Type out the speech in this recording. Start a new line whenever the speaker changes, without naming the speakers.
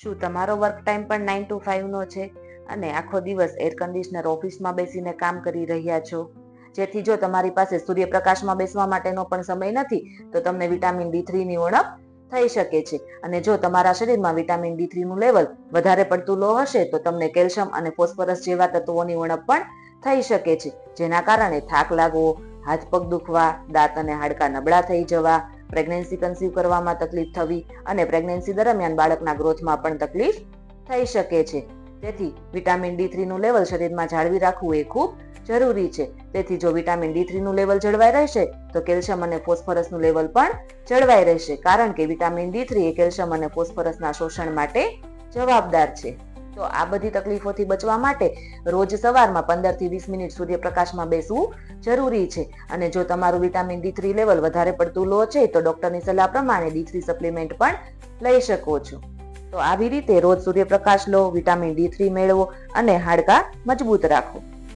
શું તમારો work time પણ 9 to 5 નો છે અને આખો દિવસ એર કન્ડિશનર ઓફિસમાં બેસીને કામ કરી રહ્યા છો, જેથી જો તમારી પાસે સૂર્યપ્રકાશમાં બેસવા માટેનો પણ સમય નથી તો તમને વિટામિન D3 ની ઉણપ થઈ શકે છે. અને જો તમારા શરીરમાં વિટામિન D3 નું લેવલ વધારે પડતું લો હશે તો તમને કેલ્શિયમ અને ફોસ્ફરસ જેવા તત્વોની ઉણપ પણ થઈ શકે છે, જેના કારણે થાક લાગવો, હાથ પગ દુખવા, દાંત અને હાડકાં નબળા થઈ જવા, પ્રેગ્નન્સી કન્સીવ કરવામાં તકલીફ થવી અને પ્રેગ્નન્સી દરમિયાન બાળકના ગ્રોથમાં પણ તકલીફ થઈ શકે છે. તેથી વિટામિન D3 નું લેવલ શરીરમાં જાળવી રાખવું એ ખૂબ જરૂરી છે. તેથી જો વિટામિન D3 નું લેવલ જળવાઈ રહેશે તો કેલ્શિયમ અને ફોસ્ફરસનું લેવલ પણ જળવાઈ રહેશે, કારણ કે વિટામિન D3 એ કેલ્શિયમ અને ફોસ્ફરસના શોષણ માટે જવાબદાર છે. તો આ બધી તકલીફોથી બચવા માટે રોજ સવારમાં 15 થી 20 મિનિટ સૂર્યપ્રકાશમાં બેસવું જરૂરી છે. અને જો તમારું વિટામિન D3 લેવલ વધારે પડતું લો છે તો ડોક્ટરની સલાહ પ્રમાણે D3 સપ્લિમેન્ટ પણ લઈ શકો છો. તો આવી રીતે રોજ સૂર્યપ્રકાશ લો, વિટામિન D3 મેળવો અને હાડકાં મજબૂત રાખો.